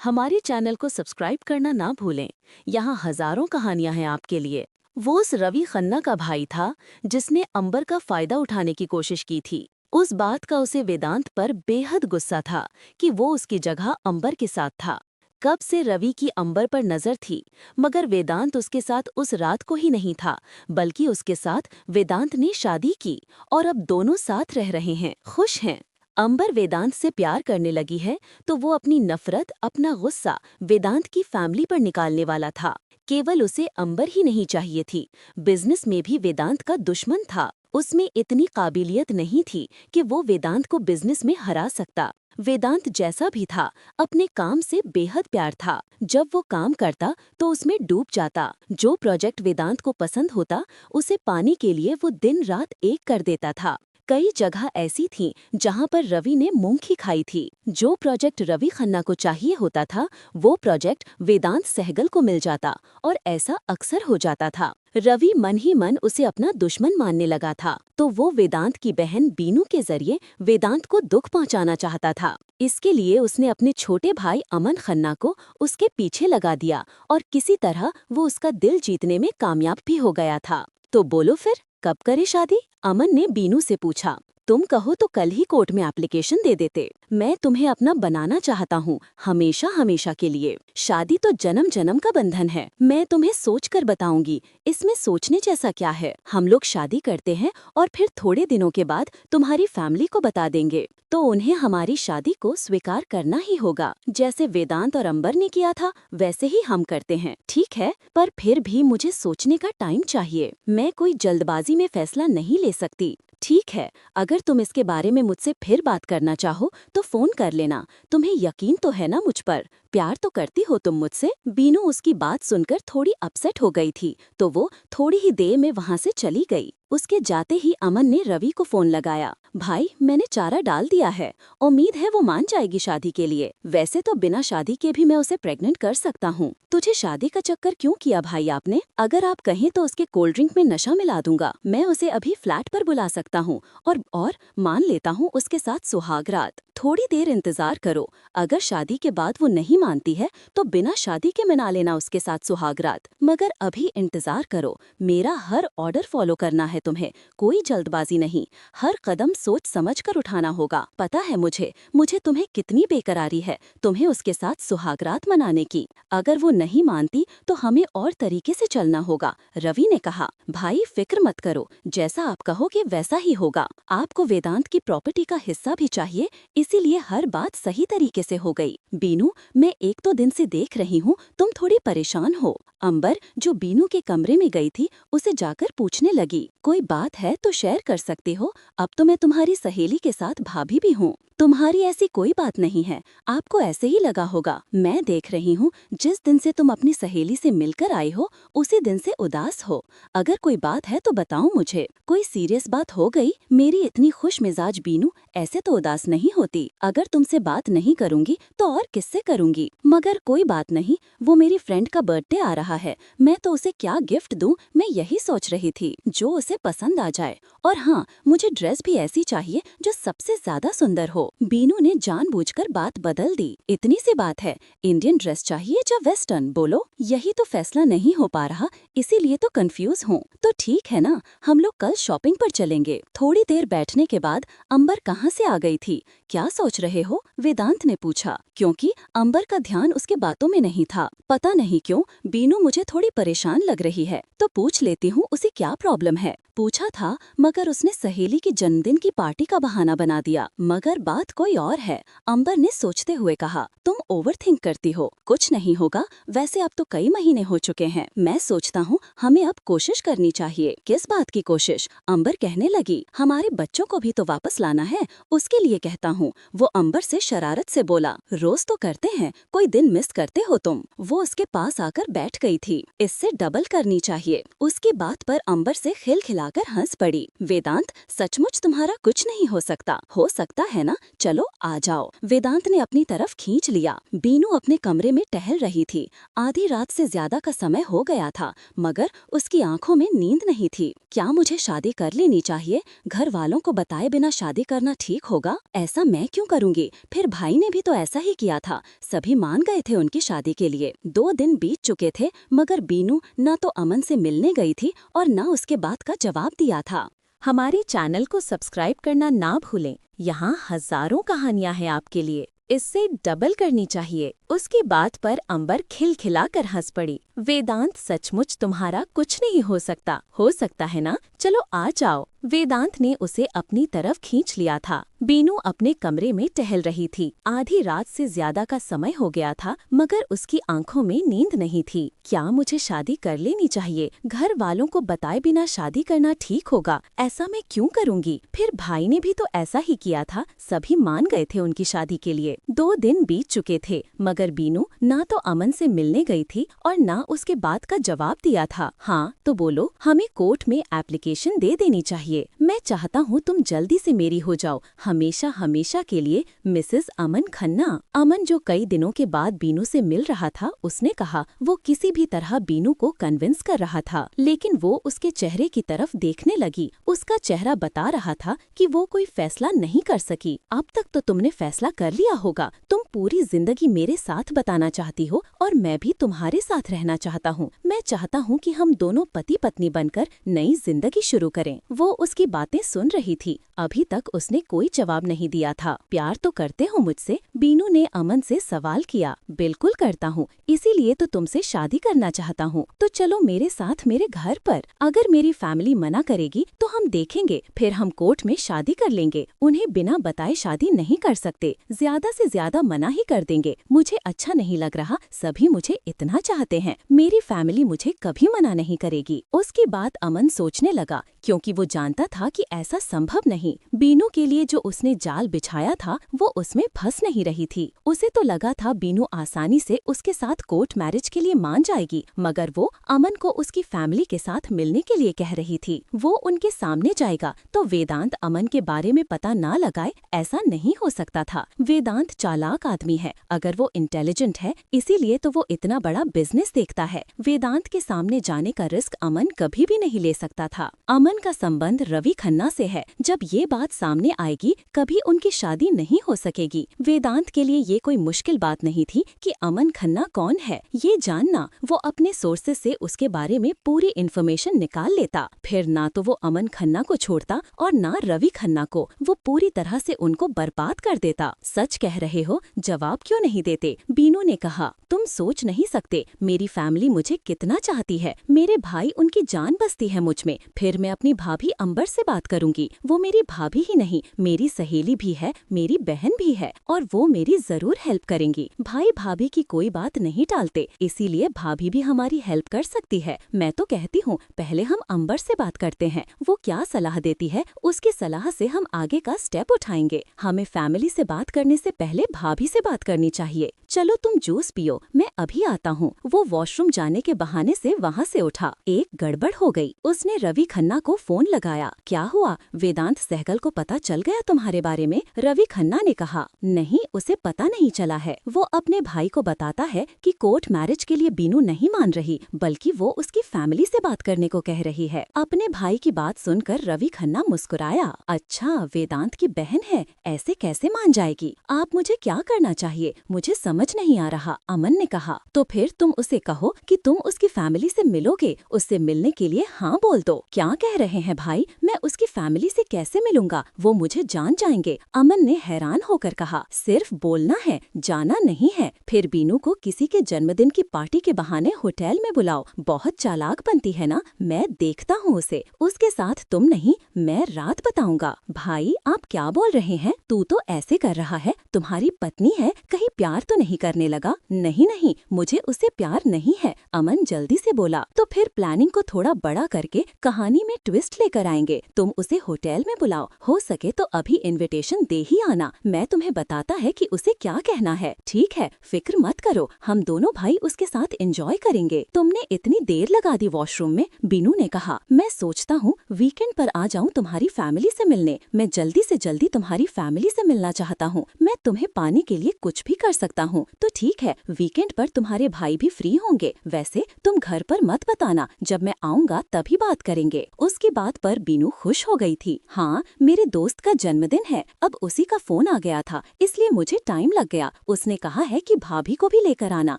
हमारे चैनल को सब्सक्राइब करना ना भूलें। यहाँ हजारों कहानियां हैं आपके लिए। वो उस रवि खन्ना का भाई था जिसने अंबर का फायदा उठाने की कोशिश की थी। उस बात का उसे वेदांत पर बेहद गुस्सा था कि वो उसकी जगह अंबर के साथ था। कब से रवि की अंबर पर नजर थी, मगर वेदांत उसके साथ उस रात को ही नहीं था, बल्कि उसके साथ वेदांत ने शादी की और अब दोनों साथ रह रहे हैं, खुश हैं। अंबर वेदांत से प्यार करने लगी है तो वो अपनी नफरत, अपना गुस्सा वेदांत की फैमिली पर निकालने वाला था। केवल उसे अंबर ही नहीं चाहिए थी, बिजनेस में भी वेदांत का दुश्मन था। उसमें इतनी काबिलियत नहीं थी कि वो वेदांत को बिजनेस में हरा सकता। वेदांत जैसा भी था, अपने काम से बेहद प्यार था। जब वो काम करता तो उसमें डूब जाता। जो प्रोजेक्ट वेदांत को पसंद होता, उसे पाने के लिए वो दिन रात एक कर देता था। कई जगह ऐसी थीं जहां पर रवि ने मूंग ही खाई थी। जो प्रोजेक्ट रवि खन्ना को चाहिए होता था, वो प्रोजेक्ट वेदांत सहगल को मिल जाता और ऐसा अक्सर हो जाता था। रवि मन ही मन उसे अपना दुश्मन मानने लगा था, तो वो वेदांत की बहन बीनू के जरिए वेदांत को दुख पहुंचाना चाहता था। इसके लिए उसने अपने छोटे भाई अमन खन्ना को उसके पीछे लगा दिया और किसी तरह वो उसका दिल जीतने में कामयाब भी हो गया था। तो बोलो फिर, कब करे शादी? अमन ने बीनू से पूछा। तुम कहो तो कल ही कोर्ट में एप्लीकेशन दे देते। मैं तुम्हें अपना बनाना चाहता हूँ, हमेशा हमेशा के लिए। शादी तो जन्म जन्म का बंधन है। मैं तुम्हें सोच कर बताऊंगी, इसमें सोचने जैसा क्या है। हम लोग शादी करते हैं और फिर थोड़े दिनों के बाद तुम्हारी फैमिली को बता देंगे, तो उन्हें हमारी शादी को स्वीकार करना ही होगा। जैसे वेदांत और अंबर ने किया था, वैसे ही हम करते हैं, ठीक है? पर फिर भी मुझे सोचने का टाइम चाहिए। मैं कोई जल्दबाजी में फैसला नहीं ले सकती। ठीक है, अगर तुम इसके बारे में मुझसे फिर बात करना चाहो तो फोन कर लेना। तुम्हें यकीन तो है ना मुझ पर? प्यार तो करती हो तुम मुझसे? बीनू उसकी बात सुनकर थोड़ी अपसेट हो गई थी, तो वो थोड़ी ही देर में वहां से चली गई। उसके जाते ही अमन ने रवि को फोन लगाया। भाई, मैंने चारा डाल दिया है, उम्मीद है वो मान जाएगी शादी के लिए। वैसे तो बिना शादी के भी मैं उसे प्रेग्नेंट कर सकता हूँ। तुझे शादी का चक्कर क्यों किया भाई आपने? अगर आप कहें तो उसके कोल्ड ड्रिंक में नशा मिला दूंगा। मैं उसे अभी फ्लैट पर बुला सकता हूँ और मान लेता हूँ उसके साथ सुहाग रात। थोड़ी देर इंतजार करो। अगर शादी के बाद वो नहीं मानती है तो बिना शादी के मना लेना उसके साथ सुहाग रात। मगर अभी इंतजार करो। मेरा हर ऑर्डर फॉलो करना है तुम्हें, कोई जल्दबाजी नहीं। हर कदम सोच समझ कर उठाना होगा। पता है मुझे तुम्हें कितनी बेकरारी है तुम्हें उसके साथ सुहाग रात मनाने की। अगर वो नहीं मानती तो हमें और तरीके से चलना होगा, रवि ने कहा। भाई, फिक्र मत करो, जैसा आप कहोगे वैसा ही होगा। आपको वेदांत की प्रॉपर्टी का हिस्सा भी चाहिए, इसीलिए हर बात सही तरीके से हो गई। बीनू, मैं एक तो दिन से देख रही हूँ तुम थोड़ी परेशान हो। अंबर, जो बीनू के कमरे में गई थी, उसे जाकर पूछने लगी। कोई बात है तो शेयर कर सकते हो, अब तो मैं तुम्हारी सहेली के साथ भाभी भी हूँ। तुम्हारी ऐसी कोई बात नहीं है, आपको ऐसे ही लगा होगा। मैं देख रही हूँ जिस दिन से तुम अपनी सहेली से मिलकर आई हो उसी दिन से उदास हो। अगर कोई बात है तो बताओ मुझे। कोई सीरियस बात हो गई? मेरी इतनी खुश मिजाज बीनू ऐसे तो उदास नहीं होती। अगर तुमसे बात नहीं करूंगी तो और किससे करूंगी? मगर कोई बात नहीं, वो मेरी फ्रेंड का बर्थडे आ रहा है, मैं तो उसे क्या गिफ्ट दूं मैं यही सोच रही थी, जो उसे पसंद आ जाए। और हाँ, मुझे ड्रेस भी ऐसी चाहिए जो सबसे ज्यादा सुंदर हो। बीनू ने जानबूझकर बात बदल दी। इतनी सी बात है, इंडियन ड्रेस चाहिए या वेस्टर्न? बोलो। यही तो फैसला नहीं हो पा रहा, इसीलिए तो कंफ्यूज हूँ। तो ठीक है ना, हम लोग कल शॉपिंग पर चलेंगे। थोड़ी देर बैठने के बाद अंबर कहाँ से आ गई थी? क्या सोच रहे हो? वेदांत ने पूछा, क्योंकि अंबर का ध्यान उसके बातों में नहीं था। पता नहीं क्यों बीनू मुझे थोड़ी परेशान लग रही है, तो पूछ लेती हूँ उसे क्या प्रॉब्लम है। पूछा था, मगर उसने सहेली की जन्मदिन की पार्टी का बहाना बना दिया। मगर बात कोई और है, अंबर ने सोचते हुए कहा। तुम ओवरथिंक करती हो, कुछ नहीं होगा। वैसे अब तो कई महीने हो चुके हैं। मैं सोचता हूँ हमें अब कोशिश करनी चाहिए। किस बात की कोशिश? अंबर कहने लगी। हमारे बच्चों को भी तो वापस लाना है, उसके लिए कहता हूँ। वो अंबर से शरारत से बोला। रोज तो करते हैं, कोई दिन मिस करते हो तुम? वो उसके पास आकर बैठ गई थी। इससे डबल करनी चाहिए। उसकी बात पर अंबर से खिलखिलाकर हंस पड़ी। वेदांत, सचमुच तुम्हारा कुछ नहीं हो सकता है ना? चलो आ जाओ। वेदांत ने अपनी तरफ खींच लिया। बीनू अपने कमरे में टहल रही थी। आधी रात से ज्यादा का समय हो गया था, मगर उसकी आंखों में नींद नहीं थी। क्या मुझे शादी कर लेनी चाहिए? घर वालों को बताए बिना शादी करना ठीक होगा? ऐसा मैं मैं क्यों करूंगी, फिर भाई ने भी तो ऐसा ही किया था। सभी मान गए थे उनकी शादी के लिए। 2 दिन बीत चुके थे मगर बीनू न तो अमन से मिलने गई थी और न उसके बात का जवाब दिया था। हमारे चैनल को सब्सक्राइब करना ना भूलें। यहाँ हजारों कहानियां हैं आपके लिए। इससे डबल करनी चाहिए। उसकी बात पर अंबर खिलखिला कर हंस पड़ी। वेदांत, सचमुच तुम्हारा कुछ नहीं हो सकता है ना? चलो आ जाओ। वेदांत ने उसे अपनी तरफ खींच लिया था। बीनू अपने कमरे में टहल रही थी। आधी रात से ज्यादा का समय हो गया था मगर उसकी आंखों में नींद नहीं थी। क्या मुझे शादी कर लेनी चाहिए? घर वालों को बताए बिना शादी करना ठीक होगा? ऐसा मैं क्यों करूंगी? फिर भाई ने भी तो ऐसा ही किया था। सभी मान गए थे उनकी शादी के लिए। 2 दिन बीत चुके थे मगर बीनू ना तो अमन से मिलने गई थी और ना उसके बात का जवाब दिया था। हाँ तो बोलो, हमें कोर्ट में एप्लीकेशन दे देनी चाहिए। मैं चाहता हूँ तुम जल्दी से मेरी हो जाओ, हमेशा हमेशा के लिए। मिसेस अमन खन्ना। अमन जो कई दिनों के बाद बीनू से मिल रहा था, उसने कहा वो किसी भी तरह बीनू को कन्विंस कर रहा था। लेकिन वो उसके चेहरे की तरफ देखने लगी। उसका चेहरा बता रहा था कि वो कोई फैसला नहीं कर सकी। अब तक तो तुमने फैसला कर लिया होगा। तुम पूरी जिंदगी मेरे साथ बताना चाहती हो और मैं भी तुम्हारे साथ रहना चाहता हूँ। मैं चाहता हूँ कि हम दोनों पति पत्नी बनकर नई जिंदगी शुरू करें। वो उसकी बातें सुन रही थी। अभी तक उसने कोई जवाब नहीं दिया था। प्यार तो करते हो मुझसे? बीनू ने अमन से सवाल किया। बिल्कुल करता हूँ, इसीलिए तो तुमसे शादी करना चाहता हूँ। तो चलो मेरे साथ मेरे घर पर। अगर मेरी फैमिली मना करेगी तो हम देखेंगे, फिर हम कोर्ट में शादी कर लेंगे। उन्हें बिना बताए शादी नहीं कर सकते, ज्यादा से ज्यादा मना ही कर देंगे। मुझे अच्छा नहीं लग रहा, सभी मुझे इतना चाहते हैं, मेरी फैमिली मुझे कभी मना नहीं करेगी। उसकी बात अमन सोचने लगा क्योंकि वो जानता था कि ऐसा संभव नहीं। बीनू के लिए जो उसने जाल बिछाया था वो उसमें फंस नहीं रही थी। उसे तो लगा था बीनू आसानी से उसके साथ कोर्ट मैरिज के लिए मान जाएगी, मगर वो अमन को उसकी फैमिली के साथ मिलने के लिए कह रही थी। वो उनके सामने जाएगा तो वेदांत अमन के बारे में पता ना लगाए, ऐसा नहीं हो सकता था। वेदांत चालाक आदमी है, अगर वो इंटेलिजेंट है इसीलिए तो वो इतना बड़ा बिजनेस देखता है। वेदांत के सामने जाने का रिस्क अमन कभी भी नहीं ले सकता था। अमन का संबंध रवि खन्ना से है। जब ये बात सामने आएगी कभी उनकी शादी नहीं हो सकेगी। वेदांत के लिए ये कोई मुश्किल बात नहीं थी कि अमन खन्ना कौन है ये जानना। वो अपने सोर्सेस से उसके बारे में पूरी इन्फॉर्मेशन निकाल लेता। फिर ना तो वो अमन खन्ना को छोड़ता और ना रवि खन्ना को। वो पूरी तरह से उनको बर्बाद कर देता। सच कह रहे हो, जवाब क्यों नहीं देते? बीनू ने कहा। तुम सोच नहीं सकते मेरी फैमिली मुझे कितना चाहती है। मेरे भाई, उनकी जान बसती है मुझ में। फिर मैं अपनी भाभी अंबर से बात करूंगी। वो मेरी भाभी ही नहीं, मेरी सहेली भी है, मेरी बहन भी है और वो मेरी जरूर हेल्प करेंगी। भाई भाभी की कोई बात नहीं टालते, इसीलिए भाभी भी हमारी हेल्प कर सकती है। मैं तो कहती हूँ पहले हम अंबर से बात करते हैं। वो क्या सलाह देती है उसकी सलाह से हम आगे का स्टेप उठाएंगे। हमें फैमिली से बात करने से पहले भाभी से बात करनी चाहिए। चलो तुम जूस पियो, मैं अभी आता हूँ। वो वॉशरूम जाने के बहाने से वहाँ से उठा। एक गड़बड़ हो गई। उसने रवि खन्ना को फोन लगाया। क्या हुआ? वेदांत सहगल को पता चल गया तुम्हारे बारे में? रवि खन्ना ने कहा। नहीं, उसे पता नहीं चला है। वो अपने भाई को बताता है कि कोर्ट मैरिज के लिए बीनू नहीं मान रही, बल्कि वो उसकी फैमिली से बात करने को कह रही है। अपने भाई की बात सुनकर रवि खन्ना मुस्कुराया। अच्छा, वेदांत की बहन है, ऐसे कैसे मान जाएगी? आप मुझे क्या करना चाहिए मुझे समझ नहीं आ रहा, अमन ने कहा। तो फिर तुम उसे कहो कि तुम उसकी फैमिली से मिलोगे। उससे मिलने के लिए हाँ बोल दो। क्या कह रहे हैं भाई? मैं उसकी फैमिली से कैसे मिलूंगा? वो मुझे जान जाएंगे। अमन ने हैरान होकर कहा। सिर्फ बोलना है, जाना नहीं है। फिर बीनू को किसी के जन्मदिन की पार्टी के बहाने होटल में बुलाओ। बहुत चालाक बनती है ना? मैं देखता हूँ उसे। उसके साथ तुम नहीं, मैं रात बताऊंगा। भाई आप क्या बोल रहे हैं? तू तो ऐसे कर रहा है, तुम्हारी पत्नी है, कहीं प्यार तो नहीं करने लगा? नहीं नहीं, मुझे उससे प्यार नहीं है, अमन जल्दी से बोला। तो फिर प्लानिंग को थोड़ा बड़ा करके कहानी में ट्विस्ट लेकर आएंगे। तुम उसे होटल में बुलाओ, हो सके तो अभी इनविटेशन दे ही आना। मैं तुम्हें बताता है कि उसे क्या कहना है। ठीक है, फिक्र मत करो, हम दोनों भाई उसके साथ एंजॉय करेंगे। तुमने इतनी देर लगा दी वॉशरूम में? बीनू ने कहा। मैं सोचता हूँ वीकेंड पर आ जाऊँ तुम्हारी फैमिली से मिलने। मैं जल्दी से जल्दी तुम्हारी फैमिली से मिलना चाहता हूँ। मैं तुम्हें पाने के लिए कुछ भी कर सकता हूँ। तो ठीक है, वीकेंड पर तुम्हारे भाई भी फ्री होंगे। वैसे तुम घर पर मत बताना, जब मैं आऊँगा तभी बात करेंगे। उसके उसकी बात पर बीनू खुश हो गई थी। हाँ, मेरे दोस्त का जन्मदिन है, अब उसी का फोन आ गया था, इसलिए मुझे टाइम लग गया। उसने कहा है कि भाभी को भी लेकर आना।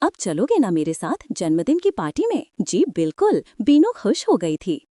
अब चलोगे ना मेरे साथ जन्मदिन की पार्टी में? जी बिल्कुल, बीनू खुश हो गई थी।